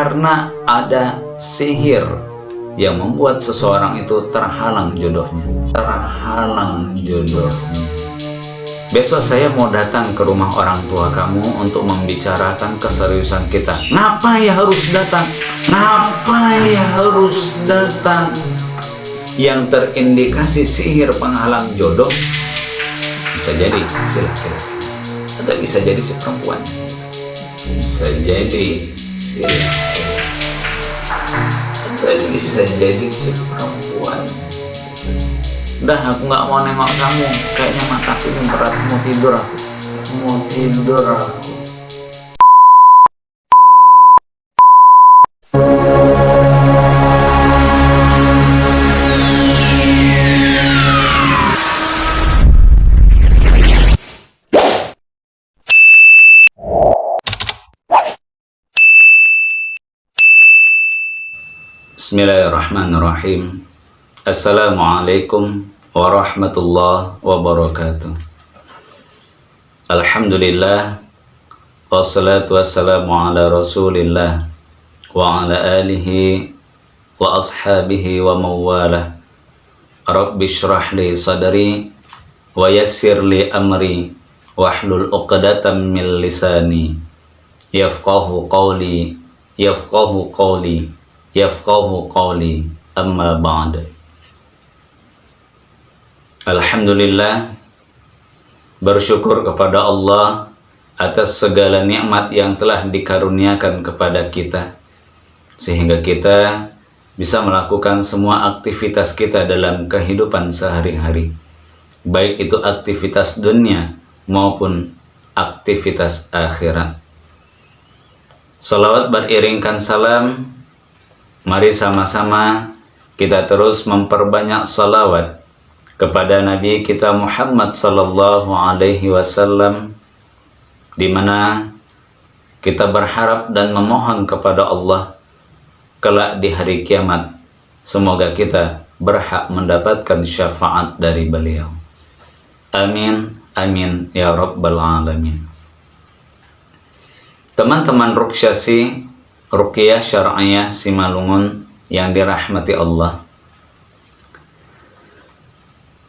karena ada sihir yang membuat seseorang itu terhalang jodohnya. Besok saya mau datang ke rumah orang tua kamu untuk membicarakan keseriusan kita. Ngapa ya harus datang? Yang terindikasi sihir penghalang jodoh bisa jadi si laki-laki, atau bisa jadi si perempuan, bisa jadi si laki-laki, atau bisa jadi si perempuan. Udah, aku nggak mau nengok kamu, kayaknya mataku ini berat, mau tidur aku. Bismillahirrahmanirrahim. Assalamualaikum warahmatullahi wabarakatuh. Alhamdulillah, wassalatu wassalamu ala rasulillah wa ala alihi wa ashabihi wa mawalah. Rabbi shrah li sadri wa yassir li amri wahlul uqdatam min lisani yafqahu qawli amma ba'd. Alhamdulillah, bersyukur kepada Allah atas segala nikmat yang telah dikaruniakan kepada kita, sehingga kita bisa melakukan semua aktivitas kita dalam kehidupan sehari-hari, baik itu aktivitas dunia maupun aktivitas akhirat. Salawat beriringkan salam, mari sama-sama kita terus memperbanyak salawat kepada Nabi kita Muhammad sallallahu alaihi wasallam, di mana kita berharap dan memohon kepada Allah kelak di hari kiamat semoga kita berhak mendapatkan syafaat dari beliau. Amin amin ya rabbal alamin. Teman-teman Ruqyah Syar'iyah Simalungun yang dirahmati Allah,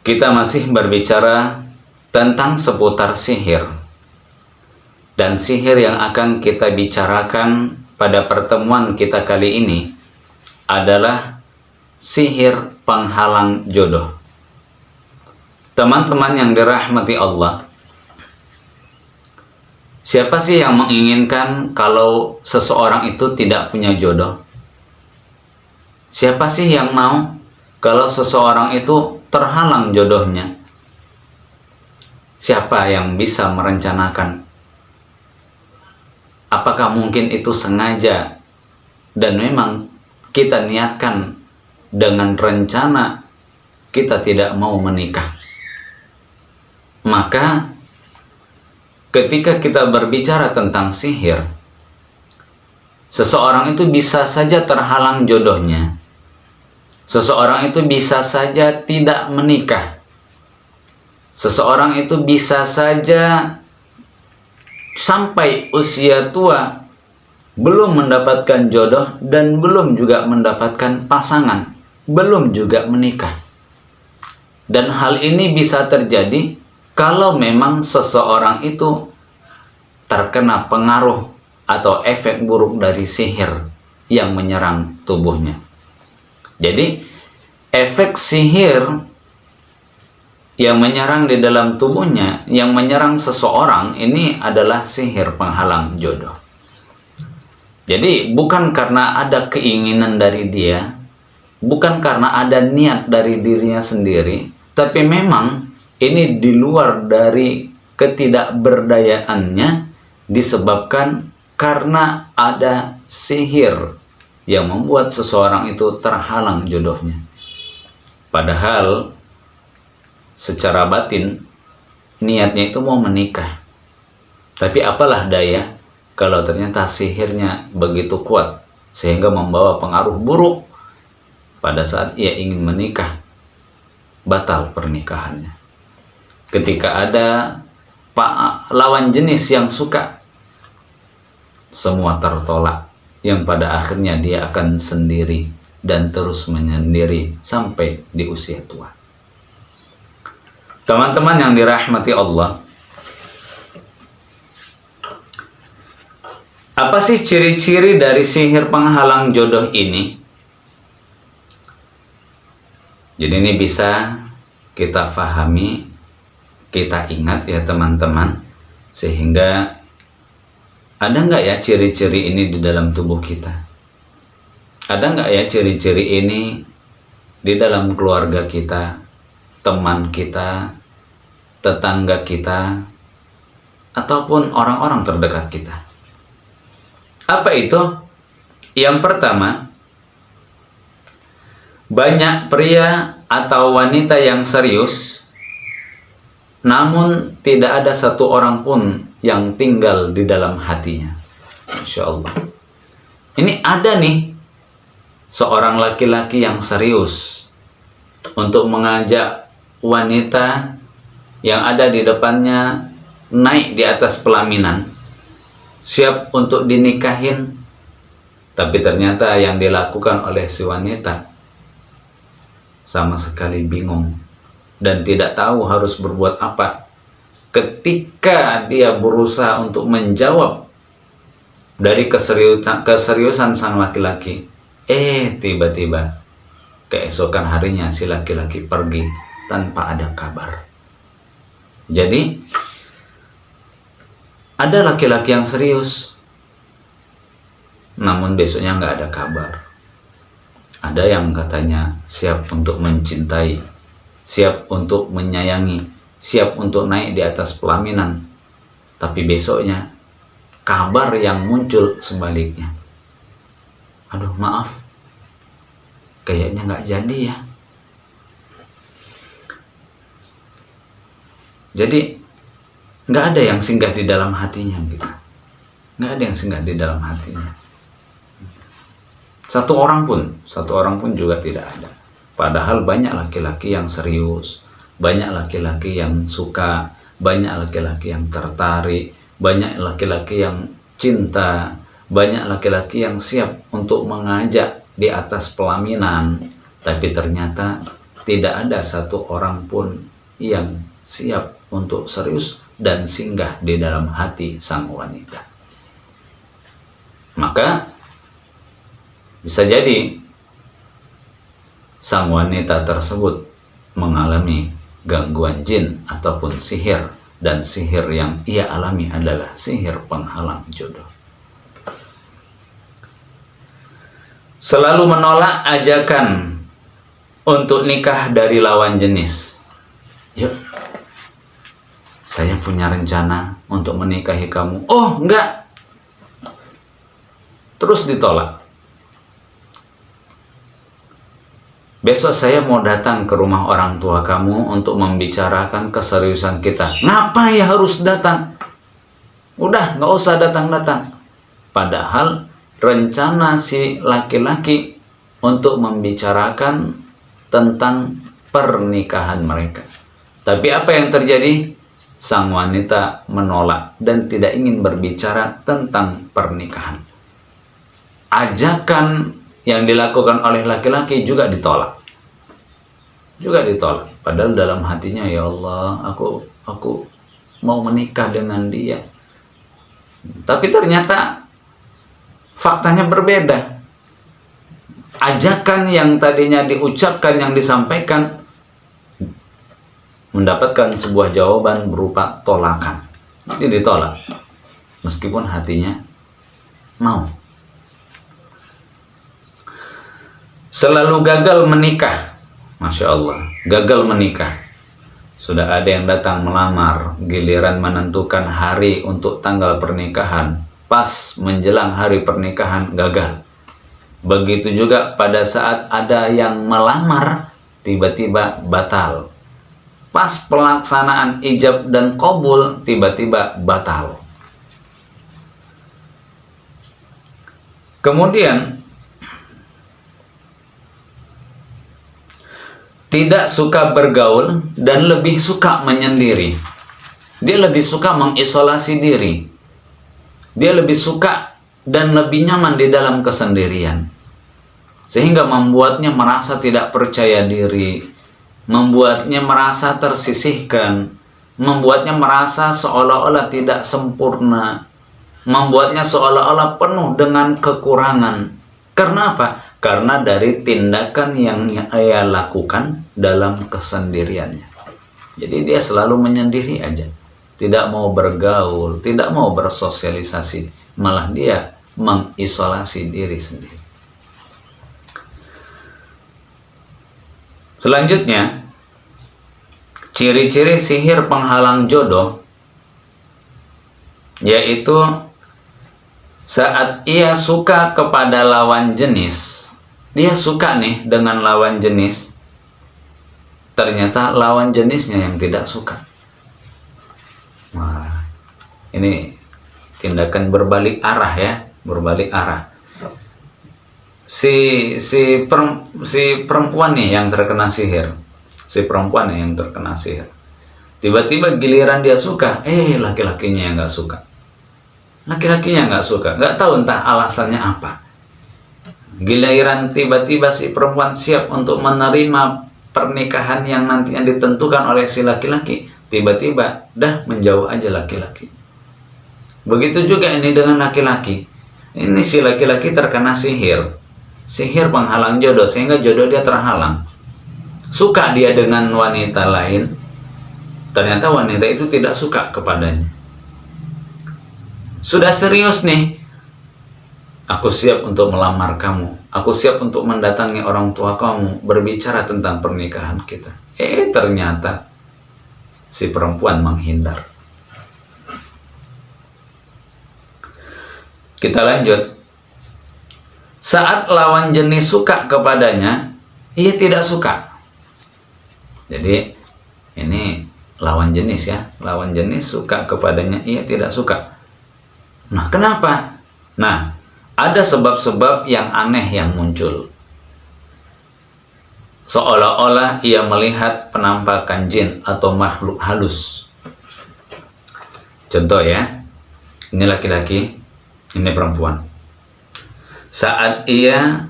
kita masih berbicara tentang seputar sihir, dan sihir yang akan kita bicarakan pada pertemuan kita kali ini adalah sihir penghalang jodoh. Teman-teman yang dirahmati Allah, siapa sih yang menginginkan kalau seseorang itu tidak punya jodoh? Siapa sih yang mau kalau seseorang itu terhalang jodohnya? Siapa yang bisa merencanakan? Apakah mungkin itu sengaja dan memang kita niatkan dengan rencana kita tidak mau menikah? Maka ketika kita berbicara tentang sihir, seseorang itu bisa saja terhalang jodohnya. Seseorang itu bisa saja tidak menikah. Seseorang itu bisa saja sampai usia tua belum mendapatkan jodoh dan belum juga mendapatkan pasangan, belum juga menikah. Dan hal ini bisa terjadi kalau memang seseorang itu terkena pengaruh atau efek buruk dari sihir yang menyerang tubuhnya. Jadi, efek sihir yang menyerang di dalam tubuhnya, yang menyerang seseorang ini adalah sihir penghalang jodoh. Jadi, bukan karena ada keinginan dari dia, bukan karena ada niat dari dirinya sendiri, tapi memang ini di luar dari ketidakberdayaannya, disebabkan karena ada sihir yang membuat seseorang itu terhalang jodohnya. Padahal secara batin niatnya itu mau menikah. Tapi apalah daya kalau ternyata sihirnya begitu kuat sehingga membawa pengaruh buruk pada saat ia ingin menikah, batal pernikahannya. Ketika ada lawan jenis yang suka, semua tertolak. yang pada akhirnya dia akan sendiri dan terus menyendiri sampai di usia tua. Teman-teman yang dirahmati Allah, apa sih ciri-ciri dari sihir penghalang jodoh ini? Jadi ini bisa kita fahami, kita ingat ya teman-teman, sehingga ada nggak ya ciri-ciri ini di dalam tubuh kita? Ada nggak ya ciri-ciri ini di dalam keluarga kita, teman kita, tetangga kita, ataupun orang-orang terdekat kita? Apa itu? Yang pertama, banyak pria atau wanita yang serius, namun tidak ada satu orang pun yang tinggal di dalam hatinya. Masya Allah. Ini ada nih seorang laki-laki yang serius untuk mengajak wanita yang ada di depannya naik di atas pelaminan, siap untuk dinikahin, tapi ternyata yang dilakukan oleh si wanita sama sekali bingung dan tidak tahu harus berbuat apa. Ketika dia berusaha untuk menjawab dari keseriusan sang laki-laki, tiba-tiba keesokan harinya si laki-laki pergi tanpa ada kabar. Jadi ada laki-laki yang serius, namun besoknya nggak ada kabar. Ada yang katanya siap untuk mencintai, siap untuk menyayangi, siap untuk naik di atas pelaminan, tapi besoknya kabar yang muncul sebaliknya. Aduh maaf, kayaknya nggak jadi ya. Jadi nggak ada yang singgah di dalam hatinya gitu. Nggak ada yang singgah di dalam hatinya. Satu orang pun juga tidak ada. Padahal banyak laki-laki yang serius, banyak laki-laki yang suka, banyak laki-laki yang tertarik, banyak laki-laki yang cinta, banyak laki-laki yang siap untuk mengajak di atas pelaminan, tapi ternyata tidak ada satu orang pun yang siap untuk serius dan singgah di dalam hati sang wanita. Maka bisa jadi sang wanita tersebut mengalami gangguan jin ataupun sihir, dan sihir yang ia alami adalah sihir penghalang jodoh. Selalu menolak ajakan untuk nikah dari lawan jenis. Yuk, saya punya rencana untuk menikahi kamu. Oh, enggak. Terus ditolak. Besok saya mau datang ke rumah orang tua kamu untuk membicarakan keseriusan kita. Ngapa ya harus datang? Udah, nggak usah datang-datang. Padahal rencana si laki-laki untuk membicarakan tentang pernikahan mereka. Tapi apa yang terjadi? Sang wanita menolak dan tidak ingin berbicara tentang pernikahan. Ajakan yang dilakukan oleh laki-laki juga ditolak. Padahal dalam hatinya, ya Allah, aku mau menikah dengan dia. Tapi ternyata faktanya berbeda. Ajakan yang tadinya diucapkan, yang disampaikan, mendapatkan sebuah jawaban berupa tolakan. Jadi ditolak, meskipun hatinya mau. Selalu gagal menikah. Masya Allah, gagal menikah. Sudah ada yang datang melamar, giliran menentukan hari untuk tanggal pernikahan, pas menjelang hari pernikahan gagal. Begitu juga pada saat ada yang melamar, tiba-tiba batal. Pas pelaksanaan ijab dan qabul, tiba-tiba batal. Kemudian tidak suka bergaul dan lebih suka menyendiri. Dia lebih suka mengisolasi diri. Dia lebih suka dan lebih nyaman di dalam kesendirian, sehingga membuatnya merasa tidak percaya diri, membuatnya merasa tersisihkan, membuatnya merasa seolah-olah tidak sempurna, membuatnya seolah-olah penuh dengan kekurangan. Karena apa? Karena dari tindakan yang ia lakukan dalam kesendiriannya. Jadi dia selalu menyendiri aja, tidak mau bergaul, tidak mau bersosialisasi, malah dia mengisolasi diri sendiri. Selanjutnya, ciri-ciri sihir penghalang jodoh, yaitu saat ia suka kepada lawan jenis. Dia suka nih dengan lawan jenis, ternyata lawan jenisnya yang tidak suka. Wah, ini tindakan berbalik arah ya, berbalik arah. Si perempuan nih yang terkena sihir, si perempuan yang terkena sihir, tiba-tiba giliran dia suka, laki-lakinya yang nggak suka. Laki-lakinya nggak suka, nggak tahu entah alasannya apa. Giliran tiba-tiba si perempuan siap untuk menerima pernikahan yang nantinya ditentukan oleh si laki-laki, tiba-tiba dah menjauh aja laki-laki. Begitu juga ini dengan laki-laki. Ini si laki-laki terkena sihir penghalang jodoh, sehingga jodoh dia terhalang. Suka dia dengan wanita lain, ternyata wanita itu tidak suka kepadanya. Sudah serius nih, aku siap untuk melamar kamu, aku siap untuk mendatangi orang tua kamu, berbicara tentang pernikahan kita. Ternyata si perempuan menghindar. Kita lanjut. Saat lawan jenis suka kepadanya, ia tidak suka. Jadi ini lawan jenis ya, lawan jenis suka kepadanya, ia tidak suka. Nah, kenapa? Nah, ada sebab-sebab yang aneh yang muncul. Seolah-olah ia melihat penampakan jin atau makhluk halus. Contoh ya, ini laki-laki, ini perempuan. Saat ia,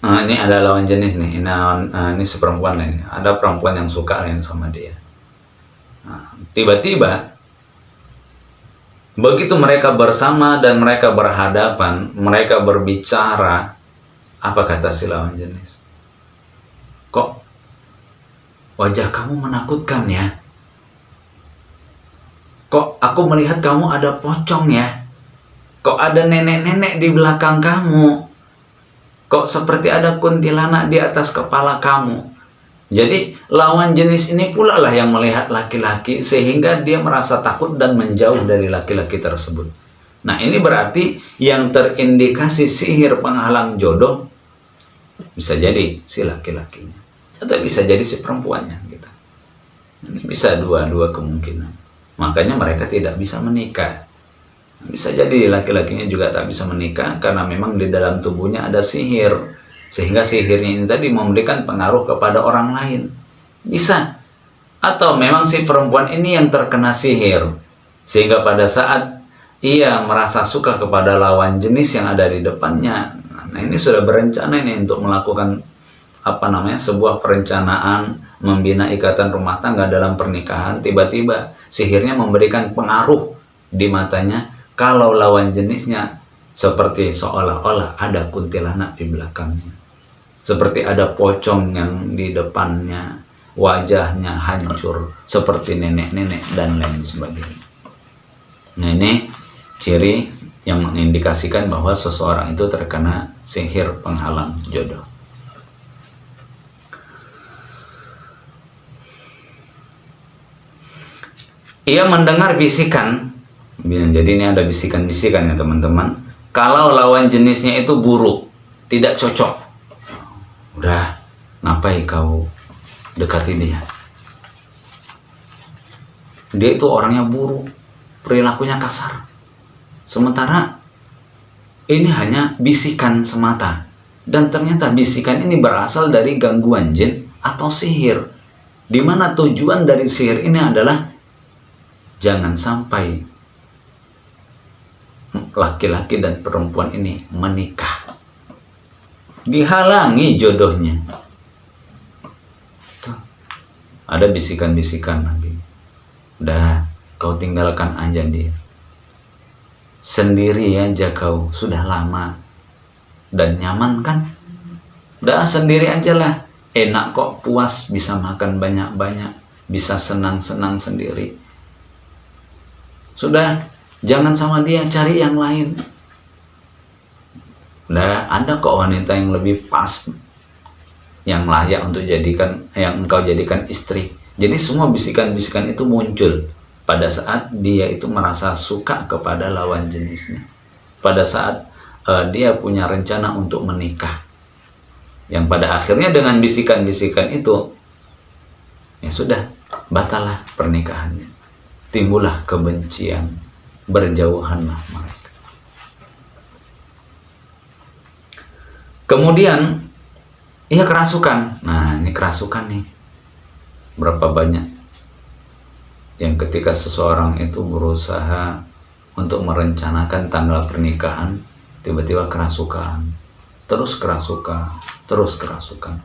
ini ada lawan jenis nih, ini si perempuan ini. Ada perempuan yang suka lain sama dia. Nah, tiba-tiba, begitu mereka bersama dan mereka berhadapan, mereka berbicara, apa kata si lawan jenis? Kok wajah kamu menakutkan ya? Kok aku melihat kamu ada pocong ya? Kok ada nenek-nenek di belakang kamu? Kok seperti ada kuntilanak di atas kepala kamu? Jadi lawan jenis ini pula lah yang melihat laki-laki, sehingga dia merasa takut dan menjauh dari laki-laki tersebut. Nah, ini berarti yang terindikasi sihir penghalang jodoh bisa jadi si laki-lakinya, atau bisa jadi si perempuannya gitu. Ini bisa dua kemungkinan. Makanya mereka tidak bisa menikah. Bisa jadi laki-lakinya juga tak bisa menikah karena memang di dalam tubuhnya ada sihir, sehingga sihirnya ini tadi memberikan pengaruh kepada orang lain. Bisa. Atau memang si perempuan ini yang terkena sihir, sehingga pada saat ia merasa suka kepada lawan jenis yang ada di depannya, nah ini sudah berencana ini untuk melakukan sebuah perencanaan membina ikatan rumah tangga dalam pernikahan. Tiba-tiba sihirnya memberikan pengaruh di matanya kalau lawan jenisnya seperti seolah-olah ada kuntilanak di belakangnya, seperti ada pocong yang di depannya, wajahnya hancur seperti nenek-nenek dan lain sebagainya. Nah, ini ciri yang mengindikasikan bahwa seseorang itu terkena sihir penghalang jodoh. Ia mendengar bisikan. Jadi ini ada bisikan-bisikan ya teman-teman. Kalau lawan jenisnya itu buruk, tidak cocok, udah ngapain kau dekati dia? Dia itu orangnya buruk, perilakunya kasar. Sementara ini hanya bisikan semata, dan ternyata bisikan ini berasal dari gangguan jin atau sihir, di mana tujuan dari sihir ini adalah jangan sampai laki-laki dan perempuan ini menikah. Dihalangi jodohnya. Tuh. Ada bisikan-bisikan lagi. Udah, kau tinggalkan aja dia. Sendiri aja kau, sudah lama. Dan nyaman kan? Udah sendiri aja lah. Enak kok, puas, bisa makan banyak-banyak. Bisa senang-senang sendiri. Sudah, jangan sama dia, cari yang lain. Udah, ada kok wanita yang lebih pas, yang layak untuk yang engkau jadikan istri. Jadi semua bisikan-bisikan itu muncul pada saat dia itu merasa suka kepada lawan jenisnya. Pada saat dia punya rencana untuk menikah. Yang pada akhirnya dengan bisikan-bisikan itu, ya sudah, batallah pernikahannya. Timbullah kebencian, berjauhanlah mereka. Kemudian, ia kerasukan. Nah, ini kerasukan nih. Berapa banyak yang ketika seseorang itu berusaha untuk merencanakan tanggal pernikahan, tiba-tiba kerasukan. Terus kerasukan, terus kerasukan.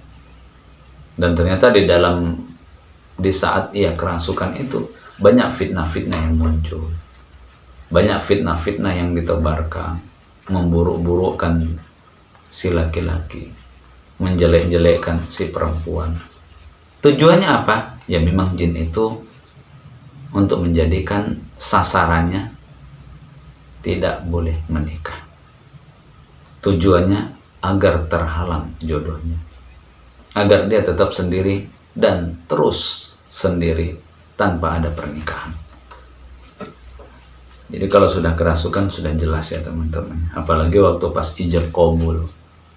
Dan ternyata di saat ia kerasukan itu, banyak fitnah-fitnah yang muncul. Banyak fitnah-fitnah yang ditebarkan, memburuk-burukkan si laki-laki, menjelek-jelekkan si perempuan. Tujuannya apa? Ya memang jin itu untuk menjadikan sasarannya tidak boleh menikah. Tujuannya agar terhalang jodohnya, agar dia tetap sendiri dan terus sendiri tanpa ada pernikahan. Jadi kalau sudah kerasukan sudah jelas ya teman-teman. Apalagi waktu pas ijab qabul,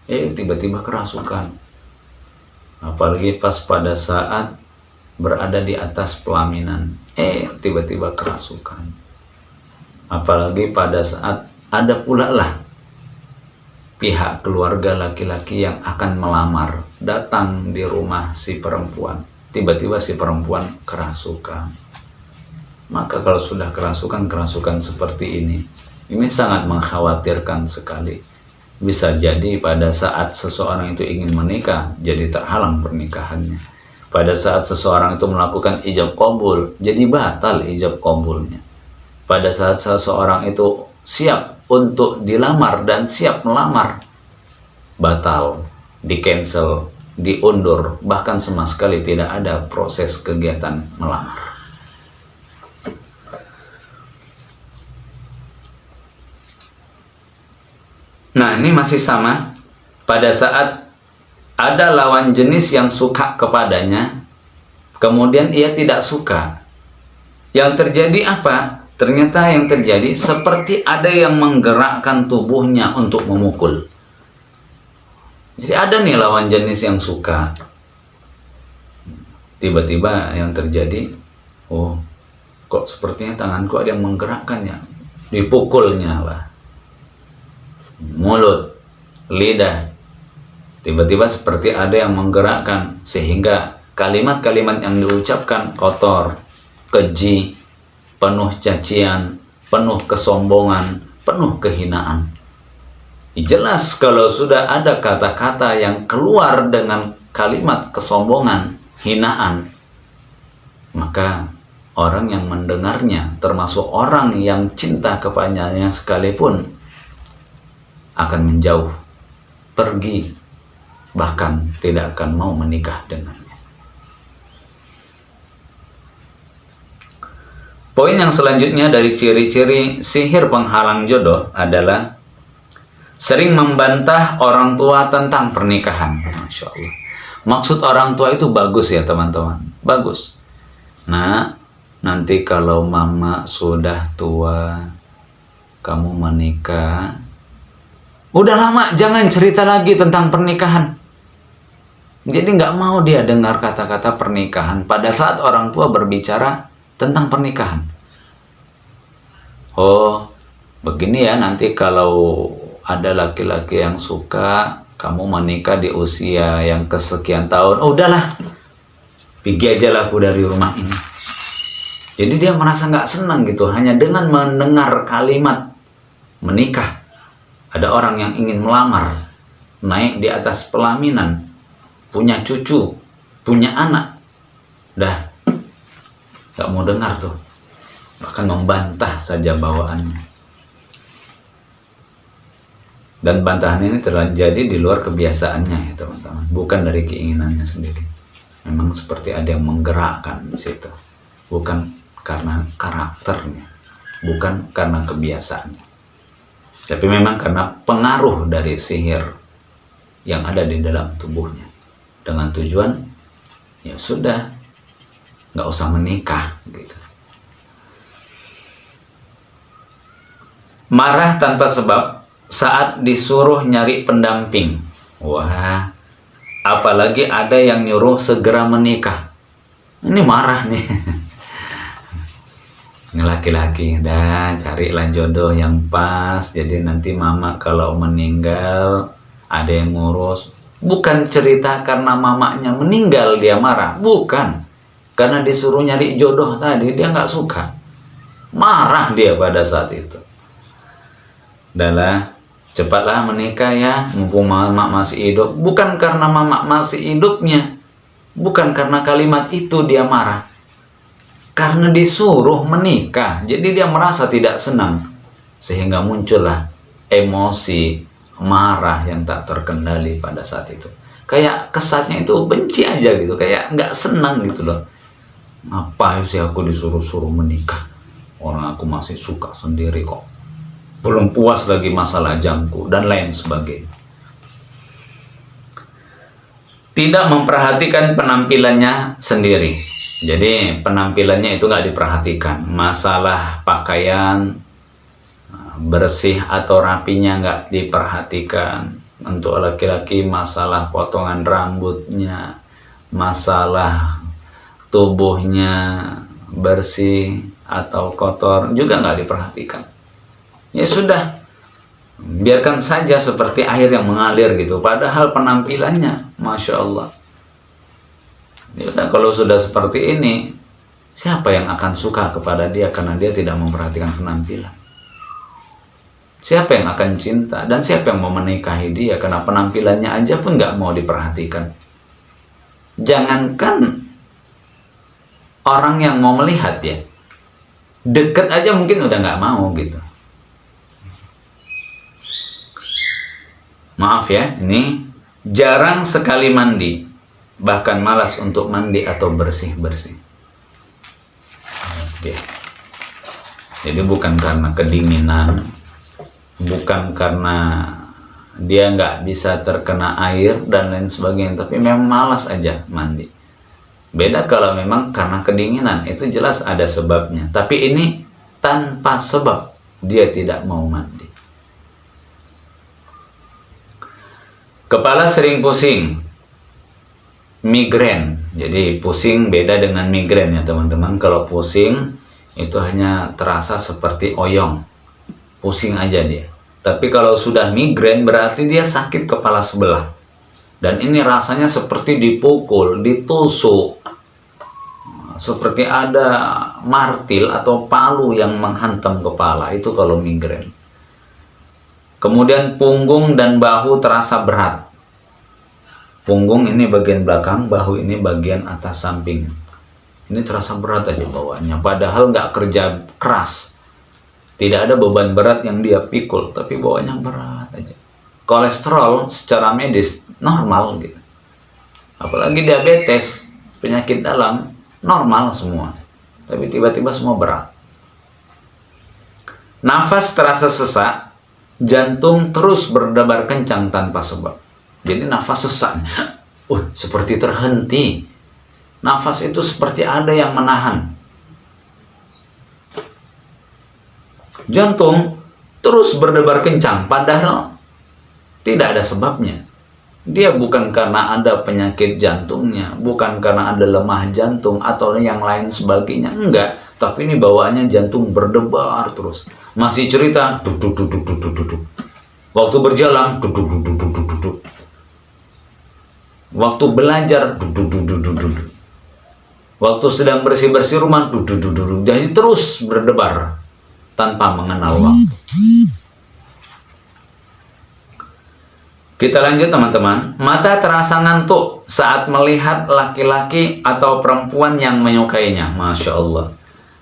tiba-tiba kerasukan. Apalagi pas pada saat berada di atas pelaminan, tiba-tiba kerasukan. Apalagi pada saat ada pula lah pihak keluarga laki-laki yang akan melamar datang di rumah si perempuan, tiba-tiba si perempuan kerasukan. Maka kalau sudah kerasukan seperti ini sangat mengkhawatirkan sekali. Bisa jadi pada saat seseorang itu ingin menikah, jadi terhalang pernikahannya. Pada saat seseorang itu melakukan ijab qabul, jadi batal ijab qabulnya. Pada saat seseorang itu siap untuk dilamar dan siap melamar, batal, di-cancel, diundur, bahkan sama sekali tidak ada proses kegiatan melamar. Nah, ini masih sama. Pada saat ada lawan jenis yang suka kepadanya, kemudian ia tidak suka. Yang terjadi apa? Ternyata yang terjadi seperti ada yang menggerakkan tubuhnya untuk memukul. Jadi ada nih lawan jenis yang suka. Tiba-tiba yang terjadi, kok sepertinya tanganku ada yang menggerakkannya. Dipukulnya lah. Mulut, lidah, tiba-tiba seperti ada yang menggerakkan, sehingga kalimat-kalimat yang diucapkan kotor, keji, penuh cacian, penuh kesombongan, penuh kehinaan. Jelas kalau sudah ada kata-kata yang keluar dengan kalimat kesombongan, hinaan, maka orang yang mendengarnya, termasuk orang yang cinta kepadanya sekalipun, akan menjauh, pergi, bahkan tidak akan mau menikah dengannya. Poin yang selanjutnya dari ciri-ciri sihir penghalang jodoh adalah sering membantah orang tua tentang pernikahan. Masya Allah. Maksud orang tua itu bagus ya teman-teman, bagus. Nah, nanti kalau mama sudah tua, kamu menikah, udah lama jangan cerita lagi tentang pernikahan. Jadi nggak mau dia dengar kata-kata pernikahan pada saat orang tua berbicara tentang pernikahan. Oh, begini ya, nanti kalau ada laki-laki yang suka kamu menikah di usia yang kesekian tahun, udahlah, pergi aja lah aku dari rumah ini. Jadi dia merasa nggak senang gitu, hanya dengan mendengar kalimat menikah. Ada orang yang ingin melamar, naik di atas pelaminan, punya cucu, punya anak. Dah, gak mau dengar tuh. Bahkan membantah saja bawaannya. Dan bantahan ini terjadi di luar kebiasaannya ya teman-teman. Bukan dari keinginannya sendiri. Memang seperti ada yang menggerakkan di situ. Bukan karena karakternya, bukan karena kebiasaannya, tapi memang karena pengaruh dari sihir yang ada di dalam tubuhnya. Dengan tujuan, ya sudah, nggak usah menikah gitu. Marah tanpa sebab saat disuruh nyari pendamping. Wah, apalagi ada yang nyuruh segera menikah. Ini marah nih. Ini laki-laki, dah carilah jodoh yang pas. Jadi nanti mama kalau meninggal ada yang ngurus. Bukan cerita karena mamanya meninggal dia marah, bukan. Karena disuruh nyari jodoh tadi dia nggak suka. Marah dia pada saat itu. Udahlah, cepatlah menikah ya, mumpung mama masih hidup. Bukan karena mama masih hidupnya, bukan karena kalimat itu dia marah. Karena disuruh menikah, jadi dia merasa tidak senang. Sehingga muncullah emosi marah yang tak terkendali pada saat itu. Kayak kesatnya itu benci aja gitu, kayak nggak senang gitu loh. Ngapain sih aku disuruh-suruh menikah? Orang aku masih suka sendiri kok. Belum puas lagi masalah jangku, dan lain sebagainya. Tidak memperhatikan penampilannya sendiri. Jadi penampilannya itu nggak diperhatikan. Masalah pakaian, bersih atau rapinya nggak diperhatikan. Untuk laki-laki masalah potongan rambutnya, masalah tubuhnya bersih atau kotor juga nggak diperhatikan. Ya sudah, biarkan saja seperti air yang mengalir gitu. Padahal penampilannya, Masya Allah. Ya udah, kalau sudah seperti ini, siapa yang akan suka kepada dia karena dia tidak memperhatikan penampilan? Siapa yang akan cinta dan siapa yang mau menikahi dia karena penampilannya aja pun nggak mau diperhatikan? Jangankan orang yang mau melihat ya, deket aja mungkin udah nggak mau gitu. Maaf ya, ini jarang sekali mandi, bahkan malas untuk mandi atau bersih-bersih. Oke. Jadi bukan karena kedinginan, bukan karena dia nggak bisa terkena air dan lain sebagainya, tapi memang malas aja mandi. Beda kalau memang karena kedinginan, itu jelas ada sebabnya. Tapi ini tanpa sebab, dia tidak mau mandi. Kepala sering pusing, migrain. Jadi pusing beda dengan migrain ya teman-teman. Kalau pusing itu hanya terasa seperti oyong, pusing aja dia. Tapi kalau sudah migrain berarti dia sakit kepala sebelah. Dan ini rasanya seperti dipukul, ditusuk, seperti ada martil atau palu yang menghantam kepala. Itu kalau migrain. Kemudian punggung dan bahu terasa berat. Punggung ini bagian belakang, bahu ini bagian atas samping. Ini terasa berat aja bawaannya. Padahal nggak kerja keras. Tidak ada beban berat yang dia pikul, tapi bawaannya berat aja. Kolesterol secara medis normal gitu. Apalagi diabetes, penyakit dalam, normal semua. Tapi tiba-tiba semua berat. Nafas terasa sesak. Jantung terus berdebar kencang tanpa sebab. Jadi nafas sesak, seperti terhenti. Nafas itu seperti ada yang menahan. Jantung terus berdebar kencang, padahal tidak ada sebabnya. Dia bukan karena ada penyakit jantungnya, bukan karena ada lemah jantung atau yang lain sebagainya, enggak. Tapi ini bawaannya jantung berdebar terus. Masih cerita, duduk. Waktu berjalan, duduk. Waktu belajar, duduk. Waktu sedang bersih-bersih rumah, duduk. Jadi terus berdebar tanpa mengenal waktu. Kita lanjut teman-teman. Mata terasa ngantuk saat melihat laki-laki atau perempuan yang menyukainya. Masya Allah.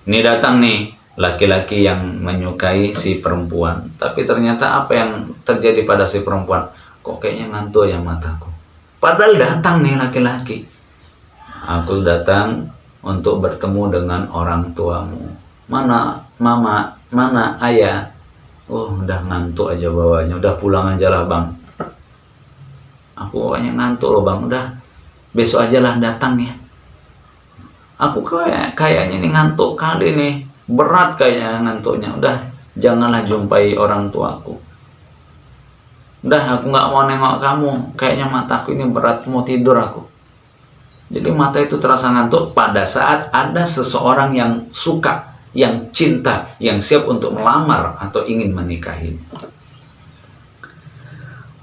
Ini datang nih laki-laki yang menyukai si perempuan. Tapi ternyata apa yang terjadi pada si perempuan? Kok kayaknya ngantuk ya mataku. Padahal datang nih laki-laki. Aku datang untuk bertemu dengan orang tuamu. Mana mama, mana ayah? Oh, udah ngantuk aja bawahnya. Udah pulang aja lah bang. Aku kayaknya ngantuk loh bang. Udah besok aja lah datang ya. Aku kayaknya nih ngantuk kali nih. Berat kayaknya ngantuknya. Udah janganlah jumpai orang tuaku. Udah aku nggak mau nengok kamu. Kayaknya mataku ini berat, mau tidur aku. Jadi mata itu terasa ngantuk pada saat ada seseorang yang suka, yang cinta, yang siap untuk melamar atau ingin menikahi.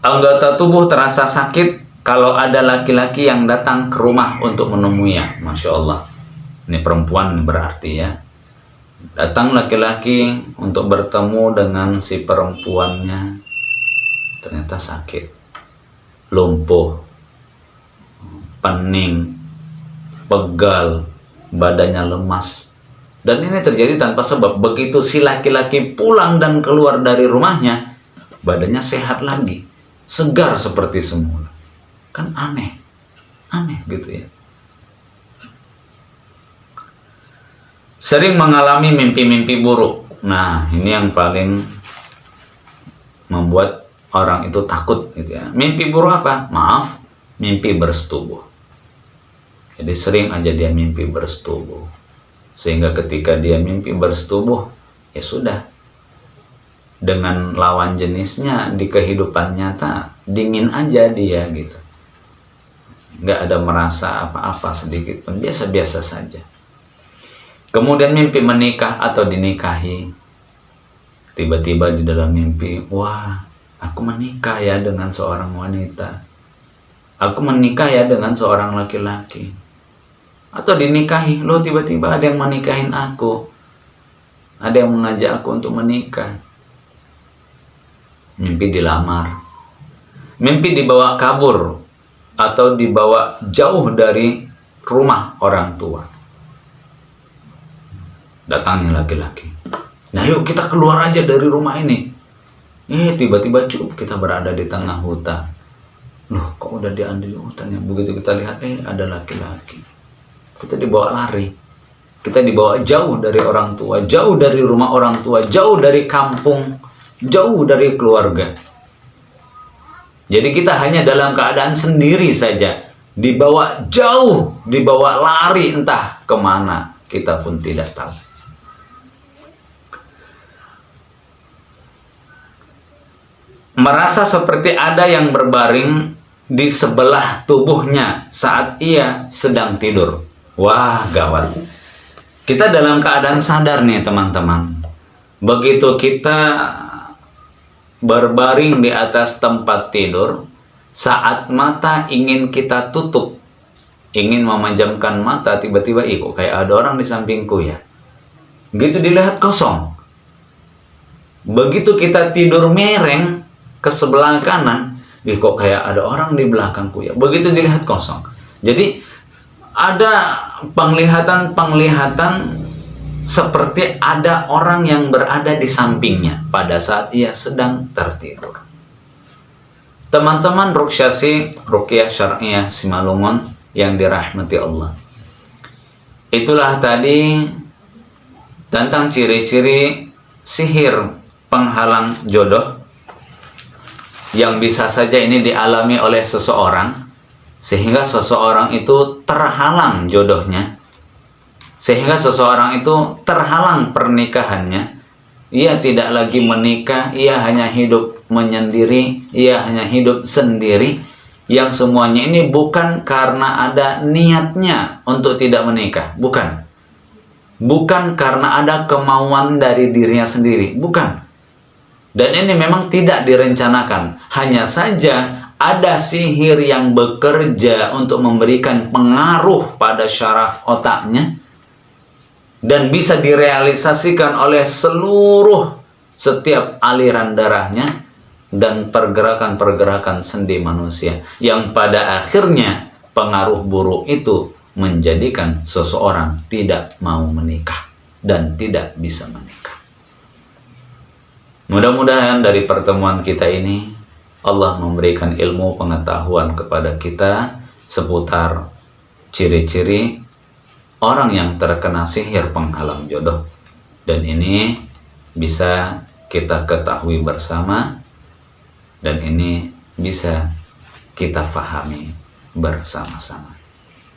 Anggota tubuh terasa sakit kalau ada laki-laki yang datang ke rumah untuk menemuinya. Masya Allah. Ini perempuan berarti ya. Datang laki-laki untuk bertemu dengan si perempuannya. Ternyata sakit. Lumpuh. Pening. Pegal. Badannya lemas. Dan ini terjadi tanpa sebab. Begitu si laki-laki pulang dan keluar dari rumahnya, badannya sehat lagi. Segar seperti semula. Kan aneh gitu ya. Sering mengalami mimpi-mimpi buruk. Nah, ini yang paling membuat orang itu takut gitu ya. Mimpi buruk apa? Maaf, mimpi bersetubuh. Jadi sering aja dia mimpi bersetubuh. Sehingga ketika dia mimpi bersetubuh, ya sudah. Dengan lawan jenisnya di kehidupan nyata dingin aja dia gitu, nggak ada merasa apa-apa sedikit pun, biasa-biasa saja. Kemudian mimpi menikah atau dinikahi, tiba-tiba di dalam mimpi, wah aku menikah ya dengan seorang wanita, aku menikah ya dengan seorang laki-laki, atau dinikahi, loh tiba-tiba ada yang menikahin aku, ada yang mengajak aku untuk menikah. Mimpi dilamar, mimpi dibawa kabur atau dibawa jauh dari rumah orang tua. Datangnya laki-laki, nah yuk kita keluar aja dari rumah ini. Tiba-tiba kita berada di tengah hutan. Loh kok udah diambil hutannya? Begitu kita lihat, ada laki-laki. Kita dibawa lari, kita dibawa jauh dari orang tua, jauh dari rumah orang tua, jauh dari kampung, jauh dari keluarga. Jadi kita hanya dalam keadaan sendiri saja, dibawa jauh, dibawa lari entah kemana, kita pun tidak tahu. Merasa seperti ada yang berbaring di sebelah tubuhnya saat ia sedang tidur. Wah, gawat. Kita dalam keadaan sadar nih teman-teman. Begitu kita berbaring di atas tempat tidur, saat mata ingin kita tutup, ingin memejamkan mata, tiba-tiba kok kayak ada orang di sampingku ya. Begitu dilihat kosong. Begitu kita tidur mereng ke sebelah kanan, kok kayak ada orang di belakangku ya. Begitu dilihat kosong. Jadi ada penglihatan seperti ada orang yang berada di sampingnya pada saat ia sedang tertidur. Teman-teman Ruqyah Syar'iyah Simalungun yang dirahmati Allah. Itulah tadi tentang ciri-ciri sihir penghalang jodoh yang bisa saja ini dialami oleh seseorang sehingga seseorang itu terhalang jodohnya. Sehingga seseorang itu terhalang pernikahannya. Ia tidak lagi menikah, ia hanya hidup menyendiri, ia hanya hidup sendiri. Yang semuanya ini bukan karena ada niatnya untuk tidak menikah, bukan. Bukan karena ada kemauan dari dirinya sendiri, bukan. Dan ini memang tidak direncanakan. Hanya saja ada sihir yang bekerja untuk memberikan pengaruh pada syaraf otaknya, dan bisa direalisasikan oleh setiap aliran darahnya, dan pergerakan-pergerakan sendi manusia yang pada akhirnya pengaruh buruk itu menjadikan seseorang tidak mau menikah dan tidak bisa menikah. Mudah-mudahan dari pertemuan kita ini Allah memberikan ilmu pengetahuan kepada kita seputar ciri-ciri orang yang terkena sihir penghalang jodoh, dan ini bisa kita ketahui bersama dan ini bisa kita fahami bersama-sama.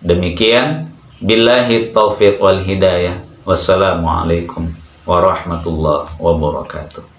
Demikian, billahi taufiq wal hidayah. Wassalamualaikum warahmatullahi wabarakatuh.